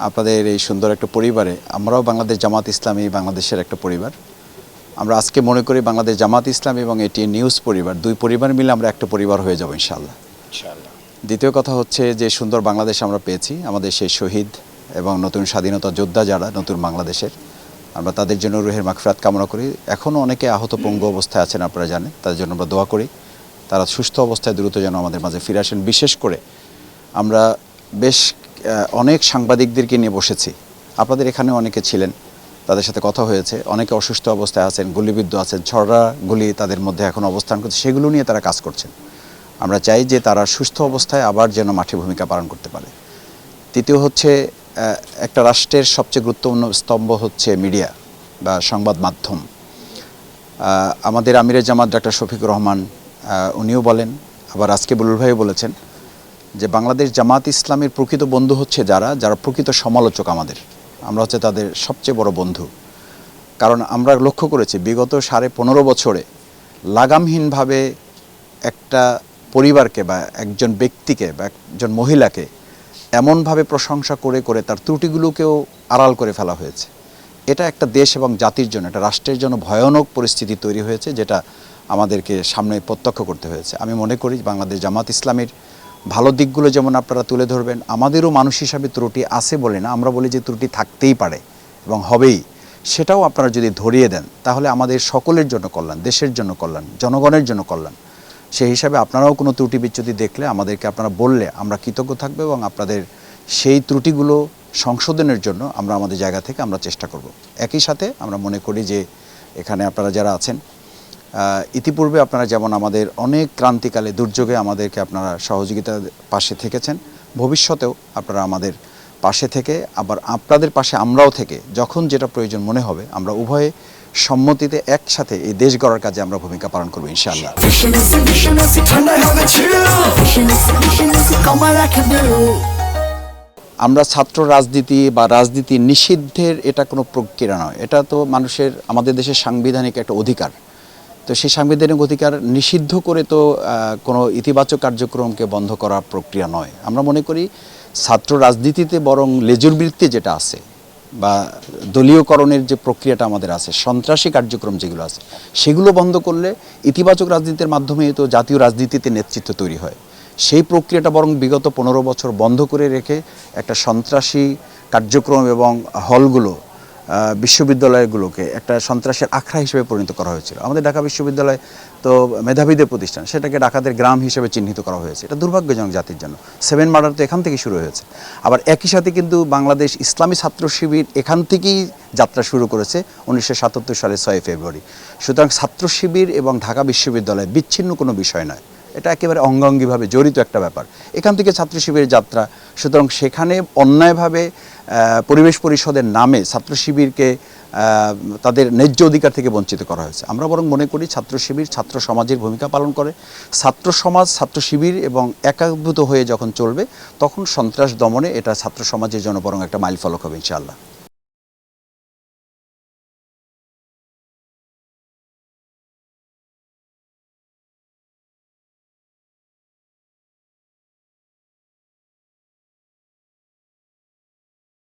আপনাদের এই সুন্দর একটা পরিবারে আমরাও বাংলাদেশ জামাত ইসলামী বাংলাদেশের একটা পরিবার। আমরা আজকে মনে করি বাংলাদেশ জামাত ইসলামী এবং এটি নিউজ পরিবার, দুই পরিবার মিলে আমরা একটা পরিবার হয়ে যাব ইনশাআল্লাহ। দ্বিতীয় কথা হচ্ছে যে সুন্দর বাংলাদেশ আমরা পেয়েছি, আমাদের সেই শহীদ এবং নতুন স্বাধীনতা যোদ্ধা যারা নতুন বাংলাদেশের, আমরা তাদের জন্য রুহের মাগফিরাত কামনা করি। এখনও অনেকে আহত পঙ্গু অবস্থায় আছেন, আপনারা জানেন, তাদের জন্য আমরা দোয়া করি তারা সুস্থ অবস্থায় দ্রুত যেন আমাদের মাঝে ফিরে আসেন। বিশেষ করে আমরা বেশ অনেক সাংবাদিকদেরকে নিয়ে বসেছি, আপনাদের এখানে অনেকে ছিলেন, তাদের সাথে কথা হয়েছে, অনেকে অসুস্থ অবস্থায় আছেন, গুলিবিদ্ধ আছেন, ছড়া গুলি তাদের মধ্যে এখন অবস্থান করছে, সেগুলো নিয়ে তারা কাজ করছেন। আমরা চাই যে তারা সুস্থ অবস্থায় আবার যেন মাঠে ভূমিকা পালন করতে পারে। তৃতীয় হচ্ছে একটা রাষ্ট্রের সবচেয়ে গুরুত্বপূর্ণ স্তম্ভ হচ্ছে মিডিয়া বা সংবাদ মাধ্যম। আমাদের আমিরে জামাত ডক্টর শফিকুর রহমান উনিও বলেন, আবার আজকে বুলুল ভাই বলেছেন যে বাংলাদেশ জামাত ইসলামের প্রকৃত বন্ধু হচ্ছে যারা প্রকৃত সমালোচক। আমরা হচ্ছে তাদের সবচেয়ে বড় বন্ধু। কারণ আমরা লক্ষ্য করেছি বিগত 15.5 বছরে লাগামহীনভাবে একটা পরিবারকে বা একজন ব্যক্তিকে বা একজন মহিলাকে এমনভাবে প্রশংসা করে করে তার ত্রুটিগুলোকেও আড়াল করে ফেলা হয়েছে। এটা একটা দেশ এবং জাতির জন্য, একটা রাষ্ট্রের জন্য ভয়ানক পরিস্থিতি তৈরি হয়েছে, যেটা আমাদেরকে সামনে প্রত্যক্ষ করতে হয়েছে। আমি মনে করি বাংলাদেশ জামাত ইসলামের ভালো দিকগুলো যেমন আপনারা তুলে ধরবেন, আমাদেরও মানুষ হিসাবে ত্রুটি আছে বলে না, আমরা বলি যে ত্রুটি থাকতেই পারে এবং হবেই, সেটাও আপনারা যদি ধরিয়ে দেন তাহলে আমাদের সকলের জন্য কল্যাণ, দেশের জন্য কল্যাণ, জনগণের জন্য কল্যাণ। সেই হিসাবে আপনারাও কোনো ত্রুটি বিচ্যুতি দেখলে আমাদেরকে আপনারা বললে আমরা কৃতজ্ঞ থাকবো এবং আপনাদের সেই ত্রুটিগুলো সংশোধনের জন্য আমরা আমাদের জায়গা থেকে আমরা চেষ্টা করব। একই সাথে আমরা মনে করি যে এখানে আপনারা যারা আছেন, ইতিপূর্বে আপনারা যেমন আমাদের অনেক ক্রান্তিকালে দুর্যোগে আমাদেরকে আপনারা সহযোগিতার পাশে থেকেছেন, ভবিষ্যতেও আপনারা আমাদের পাশে থেকে আবার আপনাদের পাশে আমরাও থেকে যখন যেটা প্রয়োজন মনে হবে আমরা উভয়ে সম্মতিতে একসাথে এই দেশ গড়ার কাজে আমরা ভূমিকা পালন করবো ইনশাআল্লাহ। আমরা ছাত্র রাজনীতি বা রাজনীতি নিষিদ্ধের এটা কোনো প্রক্রিয়া নয়, এটা তো মানুষের, আমাদের দেশের সাংবিধানিক একটা অধিকার। তো সেই সাংবিধানিক অধিকার নিষিদ্ধ করে তো কোনো ইতিবাচক কার্যক্রমকে বন্ধ করার প্রক্রিয়া নয়। আমরা মনে করি ছাত্র রাজনীতিতে বরং লেজুর বৃত্তি যেটা আছে বা দলীয়করণের যে প্রক্রিয়াটা আমাদের আছে, সন্ত্রাসী কার্যক্রম যেগুলো আছে, সেগুলো বন্ধ করলে ইতিবাচক রাজনীতির মাধ্যমে তো জাতীয় রাজনীতিতে নেতৃত্ব তৈরি হয়। সেই প্রক্রিয়াটা বরং বিগত 15 বছর বন্ধ করে রেখে একটা সন্ত্রাসী কার্যক্রম এবং হলগুলো, বিশ্ববিদ্যালয়গুলোকে একটা সন্ত্রাসের আখড়া হিসেবে পরিণত করা হয়েছিল। আমাদের ঢাকা বিশ্ববিদ্যালয় তো মেধাবীদের প্রতিষ্ঠান, সেটাকে ডাকাতের গ্রাম হিসেবে চিহ্নিত করা হয়েছে। এটা দুর্ভাগ্যজনক জাতির জন্য। 7 মার্ডার তো এখান থেকে শুরু হয়েছে। আবার একই সাথে কিন্তু বাংলাদেশ ইসলামী ছাত্র শিবির এখান থেকেই যাত্রা শুরু করেছে 1977 সালের 6 ফেব্রুয়ারি। সুতরাং ছাত্র শিবির এবং ঢাকা বিশ্ববিদ্যালয় বিচ্ছিন্ন কোনো বিষয় নয়, এটা একেবারে অঙ্গাঙ্গিভাবে জড়িত একটা ব্যাপার। এখান থেকে ছাত্র শিবিরের যাত্রা, সুতরাং সেখানে অন্যায়ভাবে পরিবেশ পরিষদের নামে ছাত্র শিবিরকে তাদের ন্যায্য অধিকার থেকে বঞ্চিত করা হয়েছে। আমরা বরং মনে করি ছাত্র শিবির ছাত্র সমাজের ভূমিকা পালন করে। ছাত্র সমাজ, ছাত্র শিবির এবং একাভূত হয়ে যখন চলবে তখন সন্ত্রাস দমনে এটা ছাত্র সমাজের জন্য বরং একটা মাইলফলক হবে ইনশাআল্লাহ।